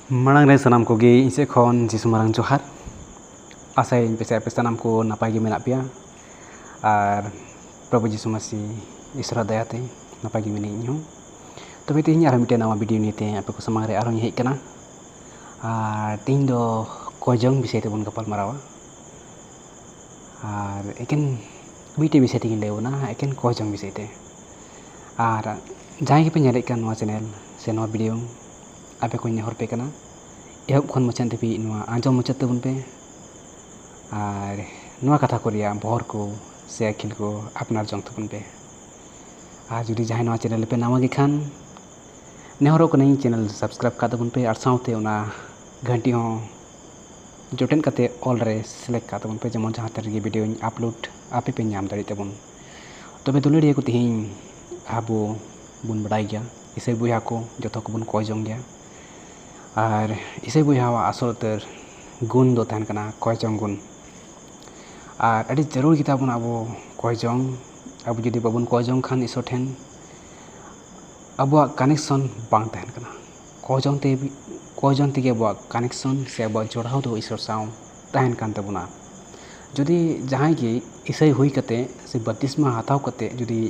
मांग रे सनाम को गे इसे खन जिसु मारंग जोहार आसाई पे सनाम को नापाय गे मेना पिया और प्रभु जिसु मसीह ईश्वर दयाते नापाय गे मेने इᱧ तबे तेहिं आरो मिटे नवा वीडियो नीते आपे को समांग रे आरो हेज कना और तेहिं दो कोजोंग विषय ते बन गपाल मारावा और एकेन मिटे विषय ते लेवना एकेन कोजोंग विषय ते और जहां पे नेले कान नवा चैनल से नवा वीडियो आपे को नेहर पे कना एहब खन मचान ते नवा आंजम मचत तबन पे और नवा कथा को रिया बहर को से अखिल को अपनार जंग तबन पे आज जुदी जहां नवा चैनल पे नवा गे खान नेहरो को नहीं चैनल सब्सक्राइब का तबन पे और साउते उना घंटी हो जोटेन कते ऑल रे सिलेक्ट का तबन पे जमन जहां तरगे वीडियो अपलोड आपे पे नाम दाड़ी तबन तबे दुलड़िया को तिहिं आबो बुन बड़ाई गया इसे बुया को जतो को बुन कोय जंग गया और इसे बुया आसल तर गुण दो तहन कना कोय जंग गुण और अड़ी जरूर किताब बुन आबो कोय जंग अब जुदी बाबुन कोय जंग खान इसो ठेन अबो कनेक्शन बांग तहन कना कोय जंग ते अबो कनेक्शन से अबो जोड़ाव दो इसो साव तहन कान तबुना जुदी जहां के इसे हुई कते से बत्तीसमा हाताव कते जुदी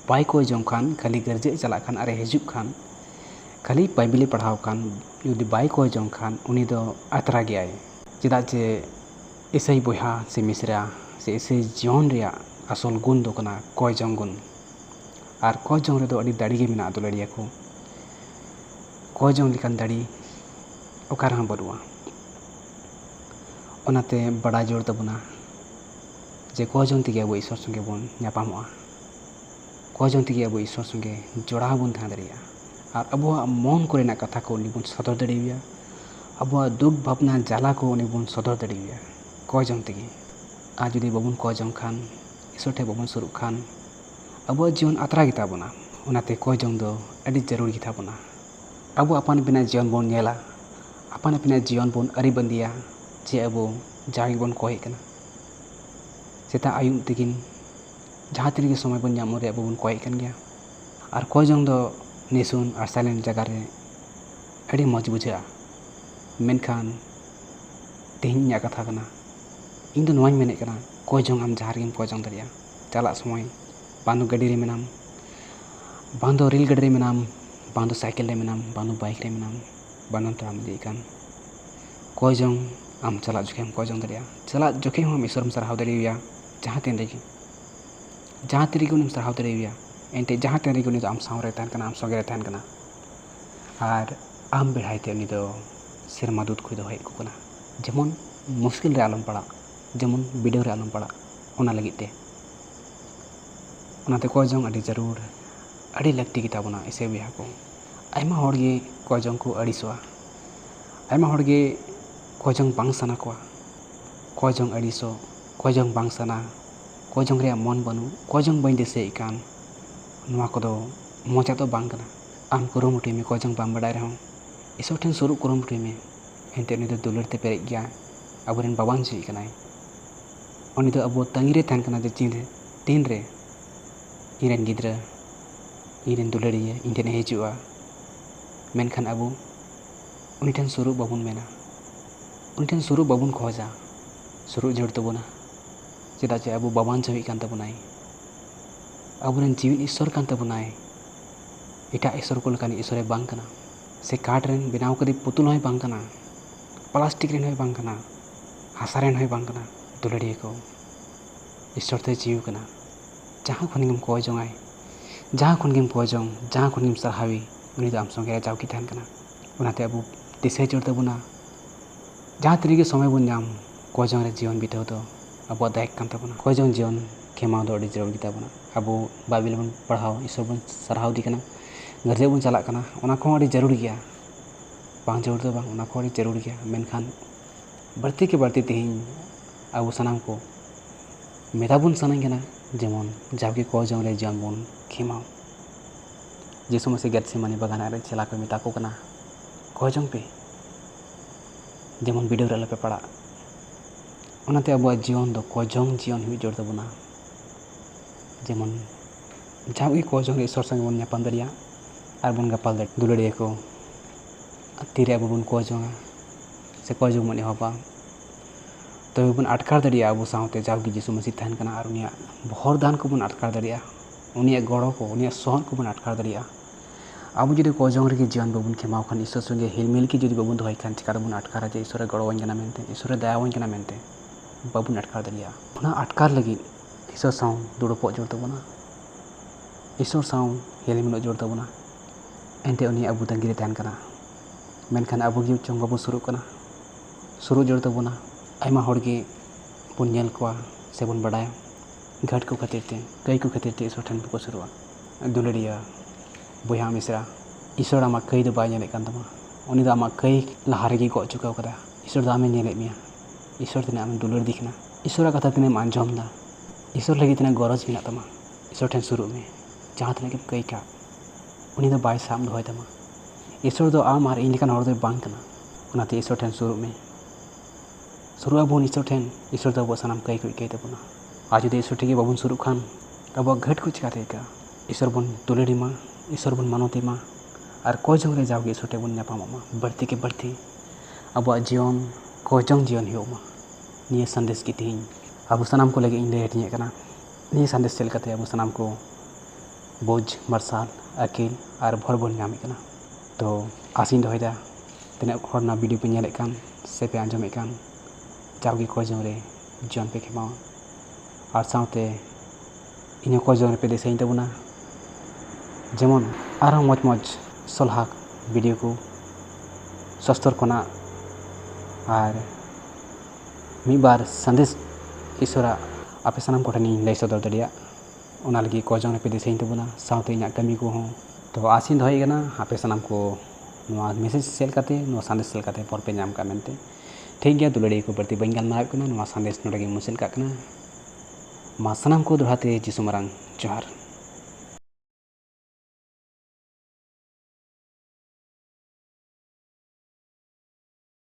बाई कोय जंग खान खाली गर्जे चला खान अरे हिजुब खान खाली बाइबल पढ़ाव खान जुदी बाई कोय जंग खान उनी दो अतरा गया चेदा जे इसे बुहा से मिश्रा से इसे जीवन रिया असल गुण दो कना कोय जंग गुण और कोय जंग रे दो अड़ी दाड़ी गे मिना दुलड़िया को कोय जंग लिकान दाड़ी ओकार हां बरुआ ओनाते बड़ा जोर तबुना जे कोय जंग तिगे अबो ईश्वर संगे बन न्यापामोआ कोय जंग तिगे अबो ईश्वर संगे जोड़ाव बन थां दाड़िया और अबो मन कोरेना कथा को उनी बन सदर दाड़िया अबो दुख भावना जाला को उनी बन सदर दाड़िया कोय जंग तिगे आ जुदी बाबुन कोय जंग खान ईश्वर ठे बाबुन सुरुक खान अबो जीवन अतरा गिता बना ओनाते कोय जंग दो अड़ी जरूर गिता बना अबो अपन बिना जीवन बन नेला अपन बिना जीवन बन अरी बंदिया जे अबो जागी बन कोय कना सेता आयुम तिगिन जहां तिनगे समय बन नामो रे अबो बन कोय कन गया और कोय जंग दो नेसुन और साइलेंट जगह रे अड़ी मौज बुझा मेनखान तेहिं कथा कना इन दो नवाኝ मेने कना कोय जंग आम जहां रेम कोय जंग दरिया चला समय बांदो गाड़ी रे मेनाम बांदो रेल गाड़ी रे मेनाम बांदो साइकिल रे मेनाम बांदो बाइक रे मेनाम बांदो ट्राम दे कान कोय जंग आम चला जोखे कोय जंग दरिया चला जोखे हम ईश्वर सरहाव दरिया जहां तेन रे जहां तेरी को सरहाव दरिया एंटे जहां तेन रे को आम सावरे तहन कना आम सगे रे तहन कना और आम बेढ़ाइते उनी दो सेरमा दूध खुद हेज को कना जेमन मुश्किल रे आलम पड़ा जेमन वीडियो रे आलम पड़ा ओना लगिते ओनाते कोय जंग अड़ी जरूर अड़ी लगती गिताबना इसे बिहा को आयमा हर गे कोय जंग को अड़ीसवा आयमा हर गे कोय जंग बांग सना को कोय जंग अड़ीसो कोय जंग बांग सना कोय जंग रे मन बनु कोय जंग बइन दिसे इकान नवा को दो मजा तो बांग कना आम कुरुमुटी में कोय जंग बांग बडाय रहूं इसो ठेन सुरु कुरुमुटी में एंते उनी दो दुलर ते पेरेज गया अबोरेन बाबान जी कनाय उनी दो अबो तंगी रे तहन कना जे तीन रे इरेन गिद्रा इरेन दुलड़िया इन ठेन हिजुआ मेनखान अबो उनी ठेन सुरु बाबुन मेना उनी ठेन सुरु बाबुन खोजा सुरु जोड़ तबोना चेदा जे अबो बाबान जवी कान तबोनाय अबोरेन जीवन ईश्वर कान तबोनाय एटा ईश्वर को लकानी ईश्वरे बांग कना से काट रेन बनाव कदी पुतुल होय बांग कना प्लास्टिक रेन होय बांग कना हासा रेन होय बांग कना दुलड़िया को ईश्वर ते जीव कना जहां खनिम कोय जंगाय जहां खनगिम कोय जंग जहां खनिम सरहावी उनी दो आम संगे जावकी तहन कना ओनाते अबो दिसे जोड़ तबुना जहां तिरिगे समय बन नाम कोय जंग रे जीवन बिताव दो अबो दायक कान तबुना कोय जंग जीवन खेमाव दो अड़ी जरूर गिताबना अबो बाइबल बन पढ़ाव ईश्वर बन सरहाव दी कना गर्जे बन चला कना ओना को अड़ी जरूर गया बांग जरूर दो बांग ओना को अड़ी जरूर गया मेनखान बढ़ती के बढ़ती तेहिं अबो सनाम को मेदाबुन सनाኝ कना जेमन जावगे कोय जंग रे जीवन बन खेमाव जिसु मसीह गत से माने बगाना रे चला को मेता को कना कोय जंग पे जेमन वीडियो रे पे पड़ा ओनाते अबो जीवन दो कोय जंग जीवन हुई जोड़ तबुना जेमन जावगे कोय जंग रे ईश्वर संगे बन न्यापाम दरिया और बन गपाल दुलड़िया को तीरे आबो बन कोजोंगा से कोजों मन एहबा तबे बन आटकार दाड़िया आबो सावते जावगी जिसु मसीह तहन कना आर उनिया भर दान को बन आटकार दाड़िया उनिया गड़ो को उनिया सहन को बन आटकार दाड़िया आबो जुदी कोजों रे जीवन बाबन खेमाव खान ईश्वर संगे हिलमिल की जुदी बाबन दोहय खान चिका बन आटकारा जे ईश्वर गड़ोवाñ कना मेनते ईश्वर दयावाñ कना मेनते बाबन आटकार दाड़िया उना आटकार लगी ईश्वर साव दुड़ुपो जोर तबना ईश्वर साव हिलमिल जोर तबना एंते उनी आबो तंगिरे तहन कना मेनखान आबो गे चों बाबो सुरु कना सुरु जोर तबना आयमा हड़गे बन नेल कोआ से बन बड़ाया घाट को खातिर ते कई को खातिर ते ईश्वर ठन को सुरुआ दुलड़िया बया मिश्रा ईश्वर आमा कई दो बाय नेले कान तमा उनी दा आमा कई लहा रेगे गो चुकाव कदा ईश्वर दा आमे नेले मिया ईश्वर तिना आमे दुलड़ दिखना ईश्वर कथा तिना आंजम दा ईश्वर लगी तिना गरज मेना तमा ईश्वर ठन सुरु में जहां तिना के कई का उनी दा बाय साम दोय तमा ईश्वर दो आम आर इन लेकान हर दो बांग कना उनाते ईश्वर ठन सुरु में सुरु आबोन ईश्वर ठन ईश्वर दो सानाम कई को कई तबना आज जुदी ईश्वर ठेगे बाबन सुरु खान अब घट को चिकाते का ईश्वर बन दुलड़ी मा ईश्वर बन मानोते मा और कोजों रे जाओगे ईश्वर ठेग बन नापामा मा बढ़ती के बढ़ती अब जीवन कोजों जीवन हियोमा निये संदेश की तीन अब सानाम को लगे इन ले हटिए कना निये संदेश चल कते अब सानाम को बोझ मरसाल अकील और भर बन नामे कना तो आसिन दोहदा तने हरना वीडियो पे नेले कान से पे आंजमे कान जाओगे कोजों रे जीवन पे खेमा और साथे इन कोजों रे पे देसाइन तबना जेमन आरो मज मज सलहा वीडियो को सस्तर कोना और मी बार संदेश ईश्वरा आपे सानाम कोठनी लय सदर दड़िया ओना लगी कोजों रे पे देसाइन तबना साथे इना कमी को हो तो आसिन दोहय गना आपे सानाम को नोआ मेसेज सेल काते नोआ संदेश सेल काते पर पे नाम का मेनते ठीक गया दुलड़ी को प्रति बंग गालमाराव कना नोआ संदेश नोडगे मुसेल का कना मा सानाम को दोहाते जिसु मरांग जोहार।